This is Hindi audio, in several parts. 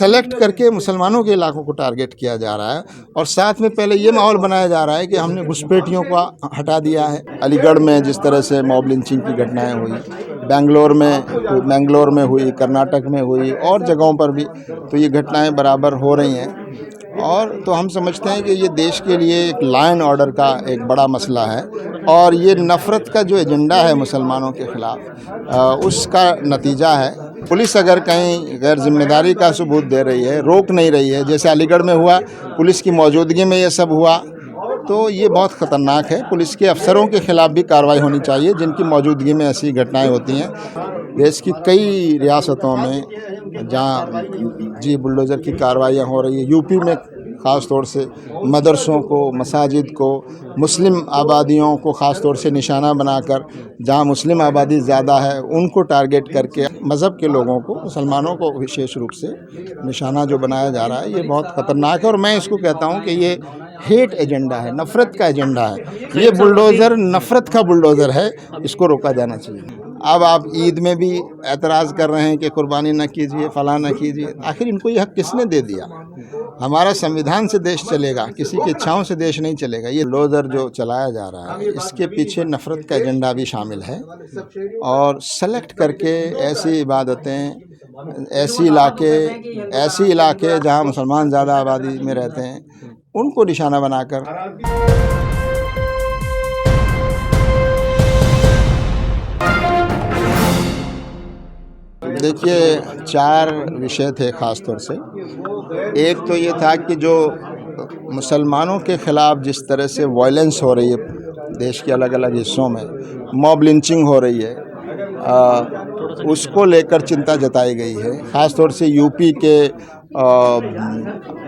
सेलेक्ट करके मुसलमानों के इलाकों को टारगेट किया जा रहा है और साथ में पहले ये माहौल बनाया जा रहा है कि हमने घुसपैठियों को हटा दिया है। अलीगढ़ में जिस तरह से मॉब लिंचिंग की घटनाएं हुई, बेंगलोर में हुई, कर्नाटक में हुई और जगहों पर भी, तो ये घटनाएं बराबर हो रही हैं। और तो हम समझते हैं कि ये देश के लिए एक लॉ एंड ऑर्डर का एक बड़ा मसला है और ये नफ़रत का जो एजेंडा है मुसलमानों के ख़िलाफ़ उसका नतीजा है। पुलिस अगर कहीं गैर जिम्मेदारी का सबूत दे रही है, रोक नहीं रही है, जैसे अलीगढ़ में हुआ, पुलिस की मौजूदगी में ये सब हुआ, तो ये बहुत ख़तरनाक है। पुलिस के अफसरों के ख़िलाफ़ भी कार्रवाई होनी चाहिए जिनकी मौजूदगी में ऐसी घटनाएं होती हैं। देश की कई रियासतों में जहाँ बुलडोज़र की कार्रवाइयाँ हो रही है, यूपी में ख़ास तौर से मदरसों को, मसाजिद को, मुस्लिम आबादियों को ख़ास तौर से निशाना बनाकर, जहाँ मुस्लिम आबादी ज़्यादा है उनको टारगेट करके मज़हब के लोगों को, मुसलमानों को विशेष रूप से निशाना जो बनाया जा रहा है, ये बहुत ख़तरनाक है। और मैं इसको कहता हूँ कि ये हेट एजेंडा है, नफ़रत का एजेंडा है। ये बुलडोज़र नफ़रत का बुलडोज़र है, इसको रोका जाना चाहिए। अब आप ईद में भी एतराज़ कर रहे हैं कि कुर्बानी न कीजिए, फ़लाँ न कीजिए। आखिर इनको ये हक़ किसने दे दिया? हमारा संविधान से देश चलेगा, किसी की इच्छाओं से देश नहीं चलेगा। ये बुलडोज़र जो चलाया जा रहा है, इसके पीछे नफ़रत का एजेंडा भी शामिल है और सेलेक्ट करके ऐसी इबादतें, ऐसी इलाके जहाँ मुसलमान ज़्यादा आबादी में रहते हैं, उनको निशाना बनाकर। देखिए, 4 विषय थे ख़ास तौर से। एक तो ये था कि जो मुसलमानों के ख़िलाफ़ जिस तरह से वायलेंस हो रही है देश के अलग अलग हिस्सों में, मॉब लिंचिंग हो रही है, उसको लेकर चिंता जताई गई है। ख़ास तौर से यूपी के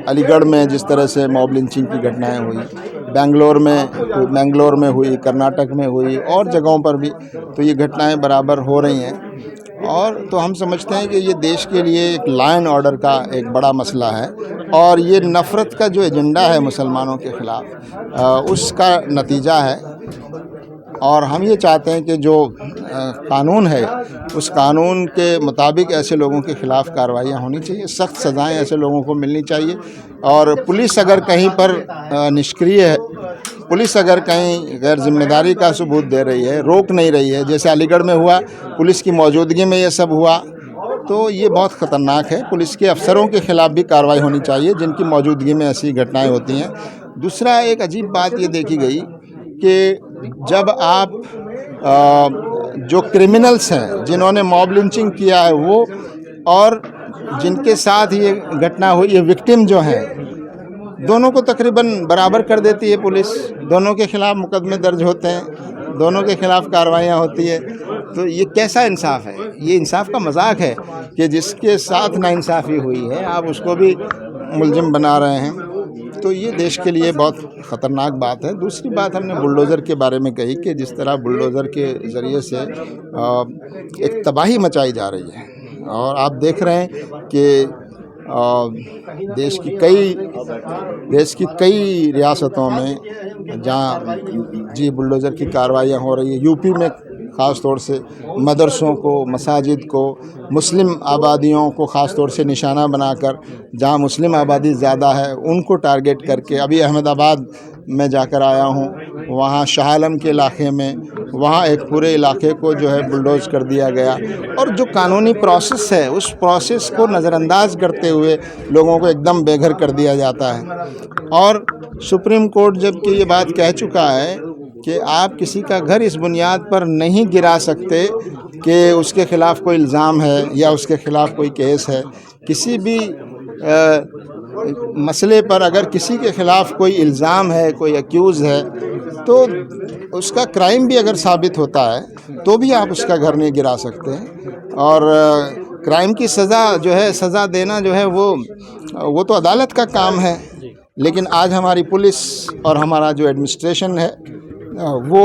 अलीगढ़ में जिस तरह से मॉब लिंचिंग की घटनाएं हुई, बेंगलोर में हुई, कर्नाटक में हुई और जगहों पर भी, तो ये घटनाएं बराबर हो रही हैं। और तो हम समझते हैं कि ये देश के लिए एक लॉ एंड ऑर्डर का एक बड़ा मसला है और ये नफ़रत का जो एजेंडा है मुसलमानों के ख़िलाफ़ उसका नतीजा है। और हम ये चाहते हैं कि जो कानून है, उस कानून के मुताबिक ऐसे लोगों के ख़िलाफ़ कार्रवाइयाँ होनी चाहिए, सख्त सज़ाएँ ऐसे लोगों को मिलनी चाहिए। और पुलिस अगर कहीं पर निष्क्रिय है, पुलिस अगर कहीं गैर जिम्मेदारी का सबूत दे रही है, रोक नहीं रही है, जैसे अलीगढ़ में हुआ, पुलिस की मौजूदगी में ये सब हुआ, तो ये बहुत ख़तरनाक है। पुलिस के अफसरों के ख़िलाफ़ भी कार्रवाई होनी चाहिए जिनकी मौजूदगी में ऐसी घटनाएं होती हैं। दूसरा, एक अजीब बात ये देखी गई कि जब आप जो क्रिमिनल्स हैं, जिन्होंने मॉब लिंचिंग किया है, वो और जिनके साथ ये घटना हुई, ये विक्टिम जो हैं, दोनों को तकरीबन बराबर कर देती है पुलिस। दोनों के ख़िलाफ़ मुकदमे दर्ज होते हैं, दोनों के ख़िलाफ़ कार्रवाइयाँ होती है। तो ये कैसा इंसाफ़ है? ये इंसाफ़ का मजाक है कि जिसके साथ नाइंसाफ़ी हुई है आप उसको भी मुलजिम बना रहे हैं। तो ये देश के लिए बहुत ख़तरनाक बात है। दूसरी बात हमने बुलडोज़र के बारे में कही कि जिस तरह बुलडोज़र के ज़रिए से एक तबाही मचाई जा रही है और आप देख रहे हैं कि देश की कई रियासतों में जहाँ बुलडोज़र की कार्रवाइयाँ हो रही है, यूपी में ख़ास तौर से मदरसों को, मसाजिद को, मुस्लिम आबादियों को ख़ास तौर से निशाना बनाकर, जहाँ मुस्लिम आबादी ज़्यादा है उनको टारगेट करके। अभी अहमदाबाद में जाकर आया हूँ, वहाँ शाह आलम के इलाके में, वहाँ एक पूरे इलाके को जो है बुलडोज़ कर दिया गया और जो कानूनी प्रोसेस है उस प्रोसेस को नज़रअंदाज करते हुए लोगों को एकदम बेघर कर दिया जाता है। और सुप्रीम कोर्ट जबकि ये बात कह चुका है कि आप किसी का घर इस बुनियाद पर नहीं गिरा सकते कि उसके ख़िलाफ़ कोई इल्ज़ाम है या उसके ख़िलाफ़ कोई केस है। किसी भी मसले पर अगर किसी के ख़िलाफ़ कोई इल्ज़ाम है, कोई एक्यूज़ है, तो उसका क्राइम भी अगर साबित होता है तो भी आप उसका घर नहीं गिरा सकते। और क्राइम की सज़ा जो है, सज़ा देना जो है वो तो अदालत का काम है। लेकिन आज हमारी पुलिस और हमारा जो एडमिनिस्ट्रेशन है वो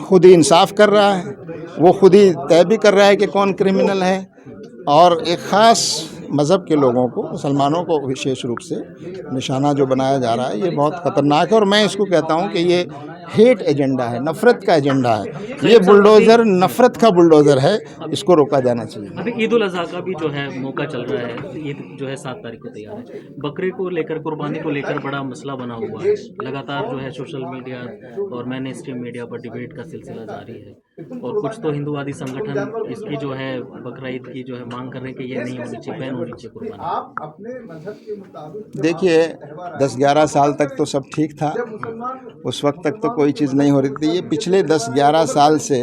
खुद ही इंसाफ कर रहा है, वो खुद ही तय भी कर रहा है कि कौन क्रिमिनल है। और एक ख़ास मज़हब के लोगों को, मुसलमानों को विशेष रूप से निशाना जो बनाया जा रहा है, ये बहुत ख़तरनाक है। और मैं इसको कहता हूँ कि ये हेट एजेंडा है, नफ़रत का एजेंडा है। ये बुलडोज़र नफ़रत का बुलडोज़र है, इसको रोका जाना चाहिए। अभी ईद उल अज़हा का भी जो है मौका चल रहा है, ईद जो है 7 तारीख को तैयार है। बकरे को लेकर, कुर्बानी को लेकर बड़ा मसला बना हुआ है। लगातार जो है सोशल मीडिया और मेन स्ट्रीम मीडिया पर डिबेट का सिलसिला जारी है, और कुछ तो हिंदुवादी संगठन इसकी जो है बकरा ईद की जो है मांग कर रहे हैं कि ये नहीं होनी चाहिए, बैन होनी चाहिए कुर्बानी। देखिए 10-11 साल तक तो सब ठीक था, उस वक्त तक तो कोई चीज़ नहीं हो रही थी। ये पिछले 10-11 साल से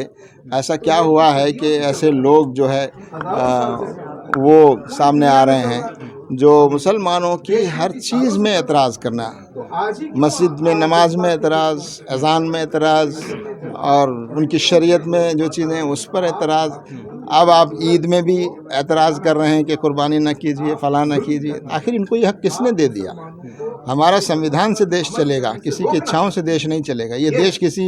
ऐसा क्या हुआ है कि ऐसे लोग जो है वो सामने आ रहे हैं जो मुसलमानों की हर चीज़ में एतराज़ करना, मस्जिद में नमाज में एतराज़, अज़ान में एतराज़, और उनकी शरीयत में जो चीज़ें उस पर एतराज़। अब आप ईद में भी एतराज़ कर रहे हैं कि कुर्बानी न कीजिए, फ़लाँ न कीजिए। आखिर इनको ये हक़ किसने दे दिया? हमारा संविधान से देश चलेगा, किसी की इच्छाओं से देश नहीं चलेगा। ये देश किसी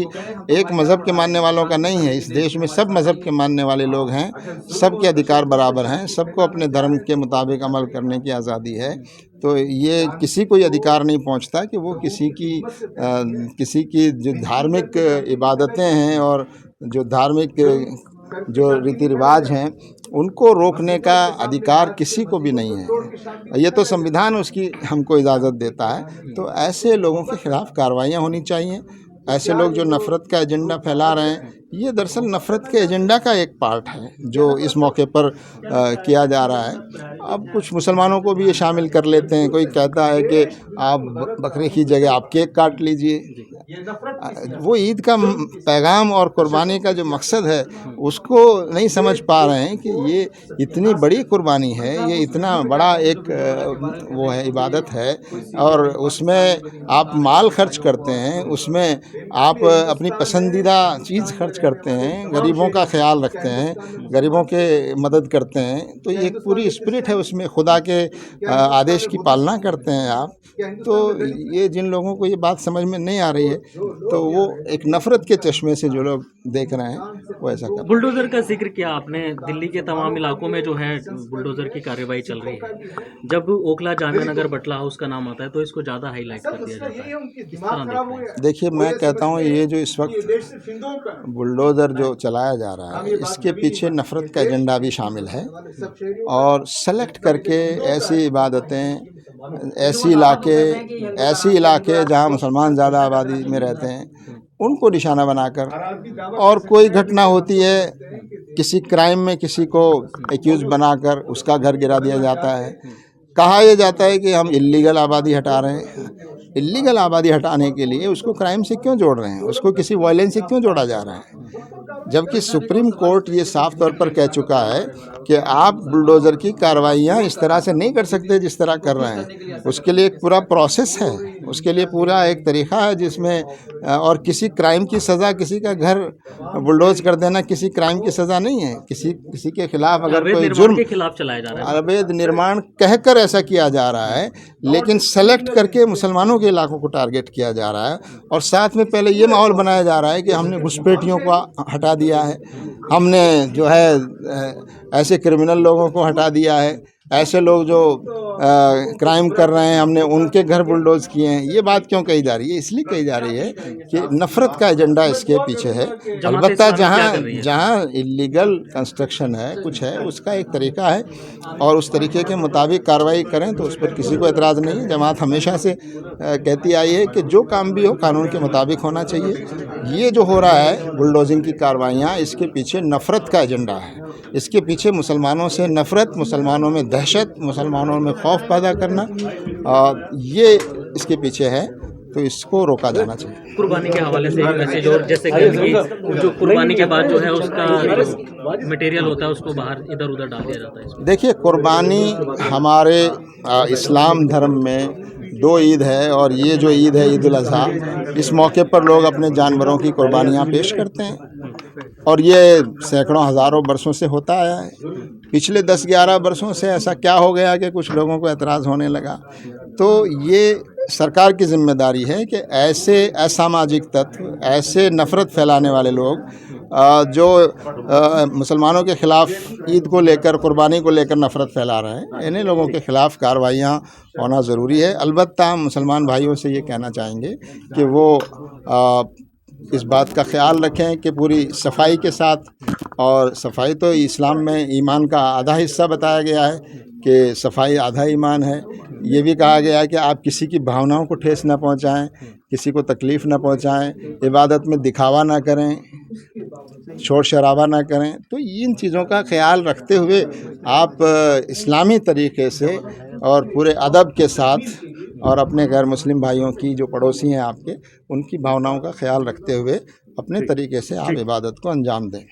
एक मज़हब के मानने वालों का नहीं है। इस देश में सब मज़हब के मानने वाले लोग हैं, सबके अधिकार बराबर हैं, सबको अपने धर्म के मुताबिक अमल करने की आज़ादी है। तो ये किसी को ये अधिकार नहीं पहुंचता कि वो किसी की जो धार्मिक इबादतें हैं और जो धार्मिक जो रीति रिवाज हैं, उनको रोकने का अधिकार किसी को भी नहीं है। ये तो संविधान उसकी हमको इजाज़त देता है। तो ऐसे लोगों के खिलाफ़ कार्रवाइयाँ होनी चाहिए। ऐसे लोग जो नफ़रत का एजेंडा फैला रहे हैं, ये दरअसल नफ़रत के एजेंडा का एक पार्ट है जो इस मौके पर किया जा रहा है। अब कुछ मुसलमानों को भी ये शामिल कर लेते हैं। कोई कहता है कि आप बकरे की जगह आप केक काट लीजिए। वो ईद का पैगाम और कुर्बानी का जो मकसद है उसको नहीं समझ पा रहे हैं कि ये इतनी बड़ी कुर्बानी है, ये इतना बड़ा एक वो है, इबादत है, और उसमें आप माल खर्च करते हैं, उसमें आप अपनी पसंदीदा चीज़ खर्च करते हैं, गरीबों का ख्याल रखते हैं, गरीबों के मदद करते हैं। तो ये एक पूरी स्पिरिट है, उसमें खुदा के आदेश की पालना करते हैं आप। तो ये जिन लोगों को ये बात समझ में नहीं आ रही है, तो वो एक नफ़रत के चश्मे से जो लोग देख रहे हैं वो ऐसा कर। बुलडोज़र का जिक्र किया आपने। दिल्ली के तमाम इलाकों में जो है बुलडोज़र की कार्रवाई चल रही है। जब ओखला जामिया नगर बटला हाउस का नाम आता है तो इसको ज़्यादा हाईलाइट कर दिया जाता है। किस तरह देख रहे हैं? देखिए, मैं कहता हूँ ये जो इस वक्त बुलडोज़र जो चलाया जा रहा है, इसके पीछे नफ़रत का एजेंडा भी शामिल है। और सेलेक्ट करके ऐसी इबादतें, ऐसी इलाके जहाँ मुसलमान ज़्यादा आबादी में रहते हैं, उनको निशाना बनाकर, और कोई घटना होती है किसी क्राइम में किसी को एक्यूज़ बनाकर उसका घर गिरा दिया जाता है। कहा यह जाता है कि हम इल्लीगल आबादी हटा रहे हैं। इल्लीगल आबादी हटाने के लिए उसको क्राइम से क्यों जोड़ रहे हैं? उसको किसी वायलेंस से क्यों जोड़ा जा रहा है? जबकि सुप्रीम कोर्ट ये साफ तौर पर कह चुका है कि आप बुलडोज़र की कार्रवाइयाँ इस तरह से नहीं कर सकते जिस तरह कर रहे हैं। उसके लिए एक पूरा प्रोसेस है, उसके लिए पूरा एक तरीक़ा है जिसमें, और किसी क्राइम की सज़ा, किसी का घर बुलडोज़ कर देना किसी क्राइम की सज़ा नहीं है। किसी के खिलाफ अगर कोई जुर्म के खिलाफ चलाया जा रहा है, अवैध निर्माण कहकर ऐसा किया जा रहा है, लेकिन सेलेक्ट करके मुसलमानों के इलाकों को टारगेट किया जा रहा है। और साथ में पहले ये माहौल बनाया जा रहा है कि हमने घुसपैठियों को हटा दिया है, हमने जो है ऐसे क्रिमिनल लोगों को हटा दिया है, ऐसे लोग जो क्राइम कर रहे हैं हमने उनके घर बुलडोज़ किए हैं। ये बात क्यों कही जा रही है? इसलिए कही जा रही है कि नफ़रत का एजेंडा इसके पीछे है। अलबत्ता जहाँ इल्लीगल कंस्ट्रक्शन है, कुछ है, उसका एक तरीका है, और उस तरीके के मुताबिक कार्रवाई करें तो उस पर किसी को एतराज़ नहीं है। जमात हमेशा से कहती आई है कि जो काम भी हो कानून के मुताबिक होना चाहिए। ये जो हो रहा है बुलडोजिंग की कार्रवाइयाँ, इसके पीछे नफ़रत का एजेंडा है। इसके पीछे मुसलमानों से नफ़रत, मुसलमानों में दहशत, मुसलमानों में खौफ पैदा करना, ये इसके पीछे है। तो इसको रोका जाना चाहिए। कुर्बानी के हवाले से मैसेज, और जैसे कि जो कुर्बानी के बाद जो है उसका मटेरियल होता है उसको बाहर इधर उधर डाल दिया जाता है। देखिए, कुर्बानी हमारे इस्लाम धर्म में 2 ईद है, और ये जो ईद है ईद उल अज़हा, इस मौके पर लोग अपने जानवरों की कुर्बानियाँ पेश करते हैं, और ये सैकड़ों हज़ारों बरसों से होता आया है। पिछले 10-11 बरसों से ऐसा क्या हो गया कि कुछ लोगों को एतराज़ होने लगा? तो ये सरकार की जिम्मेदारी है कि ऐसे असामाजिक तत्व, ऐसे नफ़रत फैलाने वाले लोग जो मुसलमानों के ख़िलाफ़ ईद को लेकर, कुर्बानी को लेकर नफ़रत फैला रहे हैं, इन्हीं लोगों के ख़िलाफ़ कार्रवाइयाँ होना ज़रूरी है। अलबत्ता हम मुसलमान भाइयों से ये कहना चाहेंगे कि वो इस बात का ख्याल रखें कि पूरी सफाई के साथ, और सफाई तो इस्लाम में ईमान का आधा हिस्सा बताया गया है कि सफाई आधा ईमान है। ये भी कहा गया है कि आप किसी की भावनाओं को ठेस न पहुंचाएं, किसी को तकलीफ़ न पहुंचाएं, इबादत में दिखावा ना करें, शोर शराबा ना करें। तो इन चीज़ों का ख्याल रखते हुए आप इस्लामी तरीके से और पूरे अदब के साथ, और अपने गैर मुस्लिम भाइयों की जो पड़ोसी हैं आपके, उनकी भावनाओं का ख्याल रखते हुए अपने तरीके से आप इबादत को अंजाम दें।